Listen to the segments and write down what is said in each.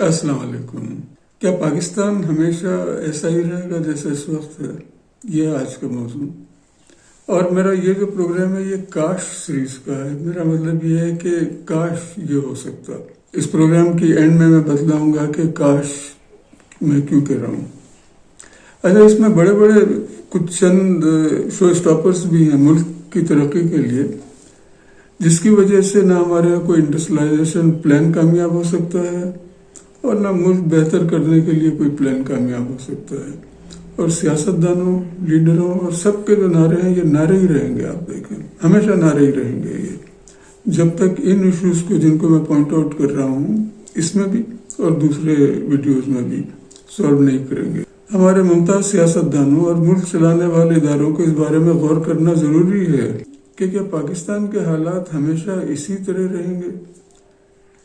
السلام علیکم. کیا پاکستان ہمیشہ ایسا ہی رہے گا جیسا اس وقت ہے؟ یہ آج کا موضوع. اور میرا یہ جو پروگرام ہے یہ کاش سیریز کا ہے. میرا مطلب یہ ہے کہ کاش یہ ہو سکتا. اس پروگرام کی اینڈ میں بتلاؤں گا کہ کاش میں کیوں کہہ رہا ہوں. اچھا، اس میں بڑے بڑے کچھ چند شو اسٹاپرز بھی ہیں ملک کی ترقی کے لیے، جس کی وجہ سے نہ ہمارے یہاں کوئی انڈسٹریلائزیشن پلان کامیاب ہو سکتا ہے اور نہ ملک بہتر کرنے کے لیے کوئی پلان کامیاب ہو سکتا ہے. اور سیاستدانوں، لیڈروں اور سب کے جو نعرے ہیں یہ نعرے ہی رہیں گے. آپ دیکھیں ہمیشہ نعرے ہی رہیں گے یہ، جب تک ان ایشوز کو جن کو میں پوائنٹ آؤٹ کر رہا ہوں اس میں بھی اور دوسرے ویڈیوز میں بھی سالو نہیں کریں گے. ہمارے ممتاز سیاستدانوں اور ملک چلانے والے اداروں کو اس بارے میں غور کرنا ضروری ہے کہ کیا پاکستان کے حالات ہمیشہ اسی طرح رہیں گے؟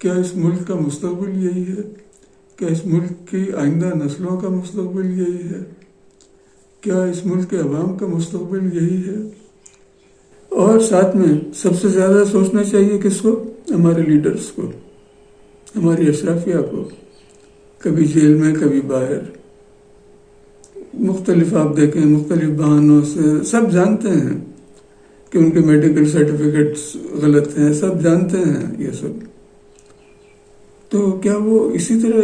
کیا اس ملک کا مستقبل یہی ہے؟ کیا اس ملک کی آئندہ نسلوں کا مستقبل یہی ہے؟ کیا اس ملک کے عوام کا مستقبل یہی ہے؟ اور ساتھ میں سب سے زیادہ سوچنا چاہیے کس کو؟ ہمارے لیڈرز کو، ہماری اشرافیہ کو. کبھی جیل میں، کبھی باہر، مختلف آپ دیکھیں مختلف بہانوں سے. سب جانتے ہیں کہ ان کے میڈیکل سرٹیفکیٹس غلط ہیں، سب جانتے ہیں یہ سب. تو کیا وہ اسی طرح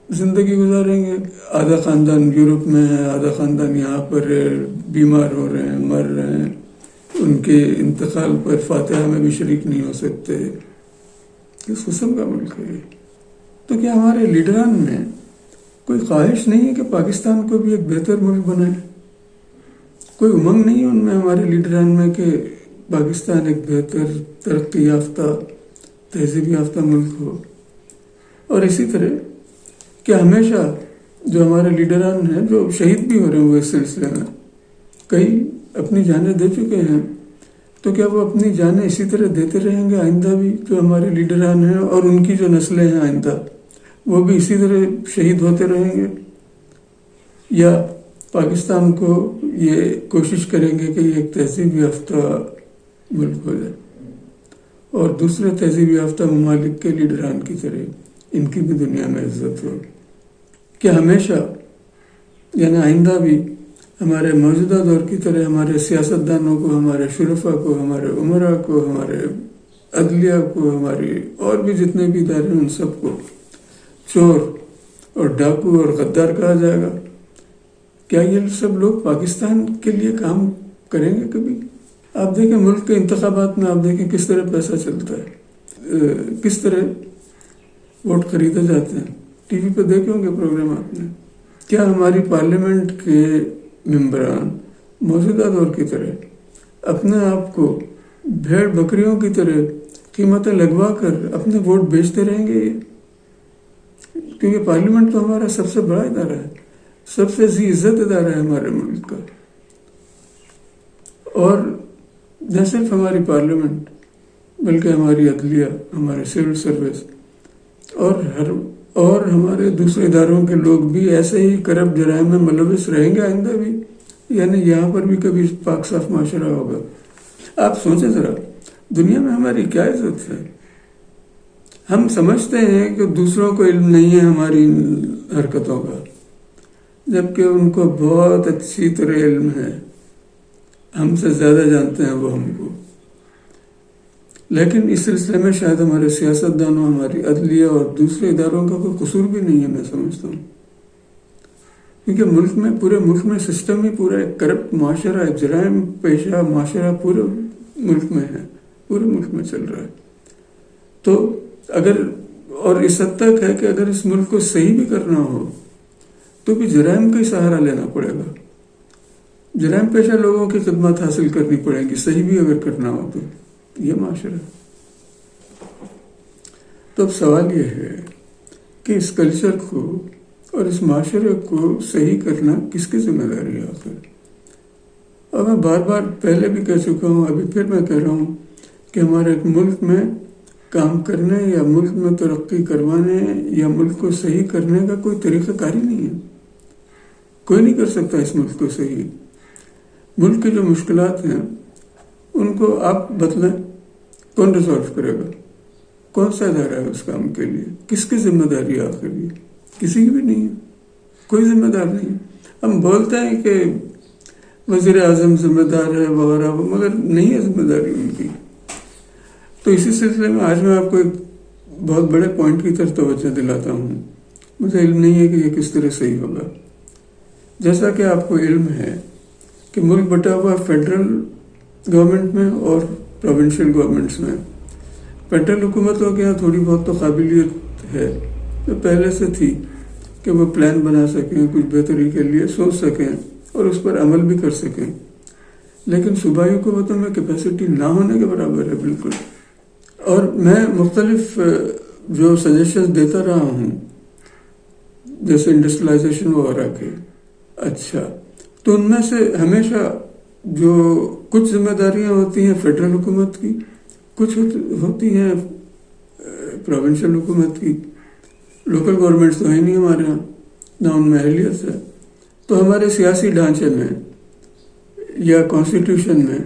زندگی گزاریں گے؟ آدھا خاندان یورپ میں ہے، آدھا خاندان یہاں پر ہے، بیمار ہو رہے ہیں، مر رہے ہیں، ان کے انتقال پر فاتحہ میں بھی شریک نہیں ہو سکتے. کس قسم کا ملک ہے یہ؟ تو کیا ہمارے لیڈران میں کوئی خواہش نہیں ہے کہ پاکستان کو بھی ایک بہتر ملک بنائے؟ کوئی امنگ نہیں ہے ان میں، ہمارے لیڈران میں، کہ پاکستان ایک بہتر، ترقی یافتہ، تہذیب یافتہ ملک ہو؟ اور اسی طرح کہ ہمیشہ جو ہمارے لیڈران ہیں جو شہید بھی ہو رہے ہیں وہ اس سلسلے میں کئی اپنی جانیں دے چکے ہیں، تو کیا وہ اپنی جانیں اسی طرح دیتے رہیں گے آئندہ بھی؟ جو ہمارے لیڈران ہیں اور ان کی جو نسلیں ہیں آئندہ، وہ بھی اسی طرح شہید ہوتے رہیں گے؟ یا پاکستان کو یہ کوشش کریں گے کہ یہ ایک تہذیب یافتہ ملک ہو جائے اور دوسرے تہذیب یافتہ ممالک کے لیڈران کی طرح ان کی بھی دنیا میں عزت ہو؟ کہ ہمیشہ یعنی آئندہ بھی ہمارے موجودہ دور کی طرح ہمارے سیاستدانوں کو، ہمارے شرفا کو، ہمارے عمرا کو، ہمارے عدلیہ کو، ہماری اور بھی جتنے بھی ادارے ہیں ان سب کو چور اور ڈاکو اور غدار کہا جائے گا؟ کیا یہ سب لوگ پاکستان کے لیے کام کریں گے کبھی؟ آپ دیکھیں ملک کے انتخابات میں، آپ دیکھیں کس طرح پیسہ چلتا ہے، کس طرح ووٹ خریدے جاتے ہیں. ٹی وی پہ دیکھے ہوں گے پروگرام آپ نے. کیا ہماری پارلیمنٹ کے ممبران موجودہ دور کی طرح اپنے آپ کو بھیڑ بکریوں کی طرح قیمتیں لگوا کر اپنے ووٹ بیچتے رہیں گے؟ کیونکہ پارلیمنٹ تو ہمارا سب سے بڑا ادارہ ہے، سب سے ذی عزت ادارہ ہے ہمارے ملک کا. اور نہ صرف ہماری پارلیمنٹ بلکہ ہماری عدلیہ، ہمارے سول سروس اور ہمارے دوسرے اداروں کے لوگ بھی ایسے ہی کرپٹ جرائم میں ملوث رہیں گے آئندہ بھی. یعنی یہاں پر بھی کبھی پاک صاف معاشرہ ہوگا؟ آپ سوچیں ذرا، دنیا میں ہماری کیا عزت ہے؟ ہم سمجھتے ہیں کہ دوسروں کو علم نہیں ہے ہماری حرکتوں کا، جبکہ ان کو بہت اچھی طرح علم ہے. ہم سے زیادہ جانتے ہیں وہ ہم کو. لیکن اس سلسلے میں شاید ہمارے سیاستدانوں، ہماری عدلیہ اور دوسرے اداروں کا کوئی قصور بھی نہیں ہے، میں سمجھتا ہوں. کیونکہ ملک میں، پورے ملک میں سسٹم ہی پورا ایک کرپٹ معاشرہ، ایک جرائم پیشہ معاشرہ پورے ملک میں ہے، پورے ملک میں چل رہا ہے. تو اگر، اور اس حد تک ہے کہ اگر اس ملک کو صحیح بھی کرنا ہو تو بھی جرائم کا ہی سہارا لینا پڑے گا. جرائم پیشہ لوگوں کی خدمات حاصل کرنی پڑے گی صحیح بھی اگر کرنا ہو تو. یہ معاشرہ. تو اب سوال یہ ہے کہ اس کلچر کو اور اس معاشرے کو صحیح کرنا کس کی ذمہ داری ہے آخر؟ اور میں بار بار پہلے بھی کہہ چکا ہوں، ابھی پھر میں کہہ رہا ہوں کہ ہمارے ایک ملک میں کام کرنے یا ملک میں ترقی کروانے یا ملک کو صحیح کرنے کا کوئی طریقہ کار ہی نہیں ہے. کوئی نہیں کر سکتا اس ملک کو صحیح. ملک کی جو مشکلات ہیں ان کو آپ بتلیں، کون ریزالو کرے گا؟ کون سا ادارہ ہے اس کام کے لیے؟ کس کی ذمہ داری ہے آخر یہ؟ کسی کی بھی نہیں ہے، کوئی ذمہ دار نہیں ہے۔ ہم بولتے ہیں کہ وزیر اعظم ذمہ دار ہے وغیرہ، مگر نہیں ہے ذمہ داری ان کی۔ تو اسی سلسلے میں آج میں آپ کو ایک بہت بڑے پوائنٹ کی طرف توجہ دلاتا ہوں۔ مجھے علم نہیں ہے کہ یہ کس طرح صحیح ہوگا۔ جیسا کہ آپ کو علم ہے کہ ملک بٹا ہوا فیڈرل گورنمنٹ میں اور پروونشل گورنمنٹس میں۔ فیڈرل حکومتوں کے یہاں تھوڑی بہت تو قابلیت ہے جو پہلے سے تھی کہ وہ پلان بنا سکیں، کچھ بہتری کے لیے سوچ سکیں اور اس پر عمل بھی کر سکیں، لیکن صوبائی حکومتوں میں کیپیسٹی نہ ہونے کے برابر ہے بالکل۔ اور میں مختلف جو سجیشنز دیتا رہا ہوں جیسے انڈسٹریلائزیشن وغیرہ کے، اچھا تو ان میں سے ہمیشہ جو کچھ ذمہ داریاں ہوتی ہیں فیڈرل حکومت کی، کچھ ہوتی ہیں پروونشل حکومت کی۔ لوکل گورنمنٹس تو ہے نہیں ہمارے یہاں، نہ ان میں اہلیت ہے۔ تو ہمارے سیاسی ڈھانچے میں یا کانسٹیٹیوشن میں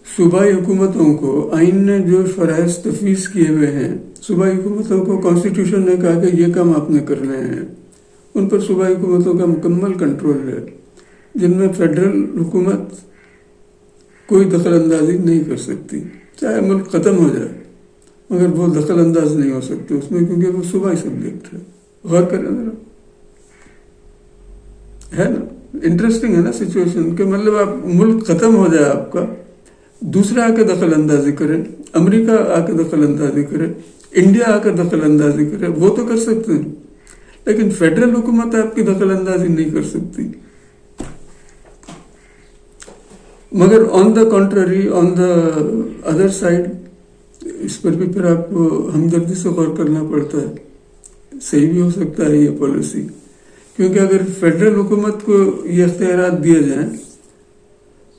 صوبائی حکومتوں کو آئین نے جو فرائض تفویض کیے ہوئے ہیں، صوبائی حکومتوں کو کانسٹیٹیوشن نے کہا کہ یہ کام آپ نے کرنے ہیں، ان پر صوبائی حکومتوں کا مکمل کنٹرول ہے، جن میں فیڈرل حکومت کوئی دخل اندازی نہیں کر سکتی، چاہے ملک ختم ہو جائے مگر وہ دخل انداز نہیں ہو سکتے اس میں، کیونکہ وہ صوبائی سبجیکٹ ہے۔ غور کریں ذرا، ہے نا؟ انٹرسٹنگ ہے نا سچویشن، کہ مطلب آپ ملک ختم ہو جائے آپ کا، دوسرا آ کے دخل اندازی کرے، امریکہ آ کے دخل اندازی کرے، انڈیا آ کے دخل اندازی کرے، وہ تو کر سکتے ہیں، لیکن فیڈرل حکومت آپ کی دخل اندازی نہیں کر سکتی۔ مگر آن دا کنٹرری، آن دا ادر سائڈ، اس پر بھی پھر آپ کو ہمدردی سے غور کرنا پڑتا ہے۔ صحیح بھی ہو سکتا ہے یہ پالیسی، کیونکہ اگر فیڈرل حکومت کو یہ اختیارات دیے جائیں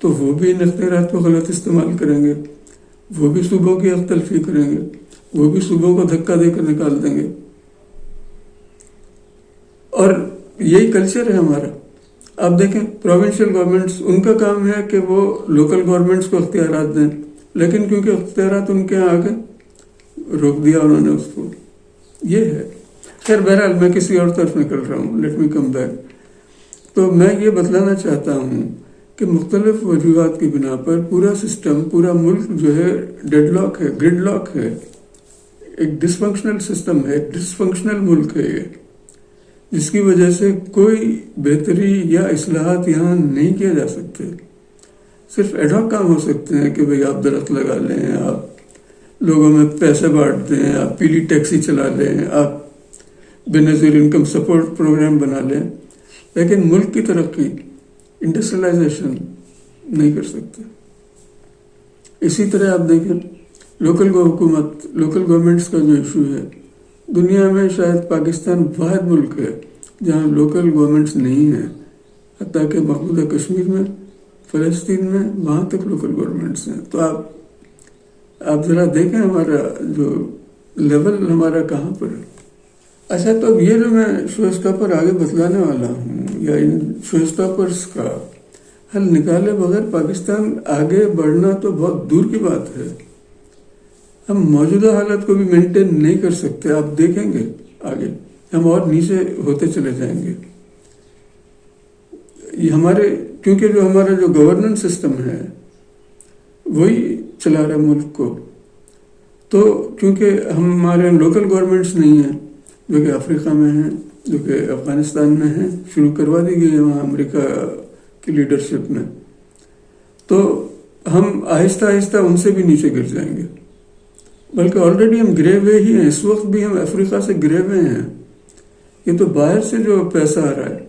تو وہ بھی ان اختیارات کو غلط استعمال کریں گے، وہ بھی صوبوں کی حق تلفی کریں گے، وہ بھی صوبوں کو دھکا دے کر نکال دیں گے۔ اور یہی کلچر ہے ہمارا۔ آپ دیکھیں پروونشل گورنمنٹس، ان کا کام ہے کہ وہ لوکل گورنمنٹس کو اختیارات دیں، لیکن کیونکہ اختیارات ان کے یہاں آ کے روک دیا انہوں نے اس کو، یہ ہے۔ خیر بہرحال میں کسی اور طرف نکل رہا ہوں، لیٹ می کم بیک۔ تو میں یہ بتلانا چاہتا ہوں کہ مختلف وجوہات کی بنا پر پورا سسٹم، پورا ملک جو ہے ڈیڈ لاک ہے، گرڈ لاک ہے، ایک ڈس فنکشنل سسٹم ہے، ایک ڈس فنکشنل ملک ہے یہ، جس کی وجہ سے کوئی بہتری یا اصلاحات یہاں نہیں کیے جا سکتے۔ صرف ایڈ ہاک کام ہو سکتے ہیں کہ بھئی آپ درخت لگا لیں، آپ لوگوں میں پیسے بانٹ دیں، آپ پیلی ٹیکسی چلا لیں، آپ بے نظیر انکم سپورٹ پروگرام بنا لیں، لیکن ملک کی ترقی، انڈسٹریلائزیشن نہیں کر سکتے۔ اسی طرح آپ دیکھیں لوکل حکومت، لوکل گورنمنٹس کا جو ایشو ہے، دنیا میں شاید پاکستان واحد ملک ہے جہاں لوکل گورنمنٹس نہیں ہیں، حتیٰ کہ مقبوضہ کشمیر میں، فلسطین میں، وہاں تک لوکل گورنمنٹس ہیں۔ تو آپ ذرا دیکھیں ہمارا جو لیول ہمارا کہاں پر ہے۔ اچھا، تو اب یہ جو میں شو اسٹاپر آگے بتلانے والا ہوں، یا ان شو اسٹاپرس کا حل نکالے بغیر پاکستان آگے بڑھنا تو بہت دور کی بات ہے۔ ہم موجودہ حالت کو بھی مینٹین نہیں کر سکتے۔ آپ دیکھیں گے آگے ہم اور نیچے ہوتے چلے جائیں گے۔ یہ ہمارے، کیونکہ جو ہمارا جو گورننس سسٹم ہے وہی چلا رہا ہے ملک کو، تو کیونکہ ہمارے لوکل گورنمنٹس نہیں ہیں، جو کہ افریقہ میں ہیں، جو کہ افغانستان میں ہیں، شروع کروا دی گئی ہے وہاں امریکہ کی لیڈرشپ میں، تو ہم آہستہ آہستہ ان سے بھی نیچے گر جائیں گے۔ بلکہ آلریڈی ہم گرے ہوئے ہی ہیں، اس وقت بھی ہم افریقہ سے گرے ہوئے ہیں۔ یہ تو باہر سے جو پیسہ آ رہا ہے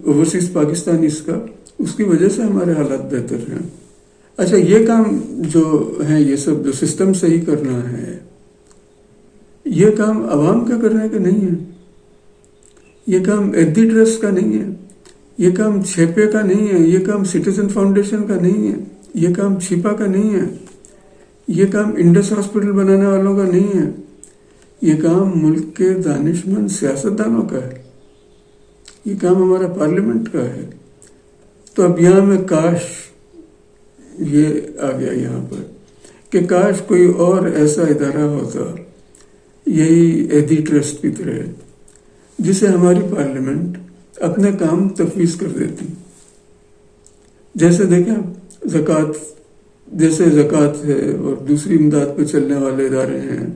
اوورسیز پاکستانیز کا، اس کی وجہ سے ہمارے حالات بہتر ہیں۔ اچھا، یہ کام جو ہیں، یہ سب جو سسٹم صحیح کرنا ہے، یہ کام عوام کا کرنے کا نہیں ہے، یہ کام ایدی ٹرسٹ کا نہیں ہے، یہ کام چھیپے کا نہیں ہے، یہ کام سٹیزن فاؤنڈیشن کا نہیں ہے، یہ کام چھپا کا نہیں ہے، یہ کام انڈس ہاسپٹل بنانے والوں کا نہیں ہے، یہ کام ملک کے دانشمند سیاستدانوں کا ہے، یہ کام ہمارا پارلیمنٹ کا ہے۔ تو اب یہاں میں کاش یہ آ گیا یہاں پر کہ کاش کوئی اور ایسا ادارہ ہوتا، یہی ایدھی ٹرسٹ کی طرح، جسے ہماری پارلیمنٹ اپنے کام تفویض کر دیتی. جیسے دیکھیں زکوٰۃ، جیسے زکوٰۃ ہے اور دوسری امداد پہ چلنے والے ادارے ہیں،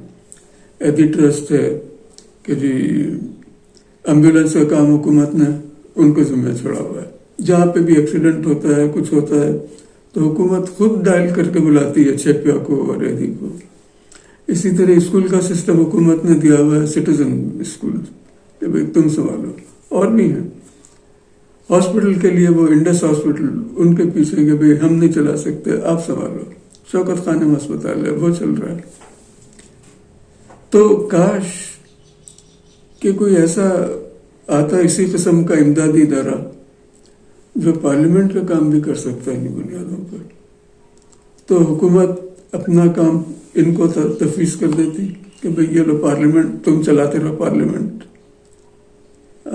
ایدھی ٹرسٹ ہے کہ جی ایمبولینس کا کام حکومت نے ان کو ذمہ چھوڑا ہوا ہے. جہاں پہ بھی ایکسیڈنٹ ہوتا ہے، کچھ ہوتا ہے، تو حکومت خود ڈائل کر کے بلاتی ہے چھیپیا کو اور ایدھی کو. اسی طرح اسکول کا سسٹم حکومت نے دیا ہوا ہے، سٹیزن اسکول، کہ بھائی تم سنبھالو. اور بھی ہیں ہاسپٹل کے لیے، وہ انڈس ہاسپٹل، ان کے پیچھے کہ بھائی ہم نہیں چلا سکتے، آپ سنبھالو. شوکت خانم ہسپتال ہے، وہ چل رہا ہے. تو کاش کہ کوئی ایسا آتا اسی قسم کا امدادی ادارہ جو پارلیمنٹ کا کام بھی کر سکتا ہے انہیں بنیادوں پر. تو حکومت اپنا کام ان کو تفویض کر دیتی کہ بھئی یہ لو پارلیمنٹ، تم چلاتے رہو، پارلیمنٹ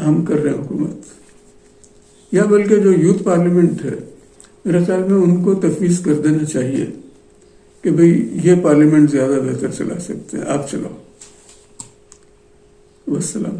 ہم کر رہے ہیں حکومت. یا بلکہ جو یوتھ پارلیمنٹ ہے، میرے خیال میں ان کو تفویض کر دینا چاہیے کہ بھئی یہ پارلیمنٹ زیادہ بہتر چلا سکتے ہیں، آپ چلاؤ. والسلام.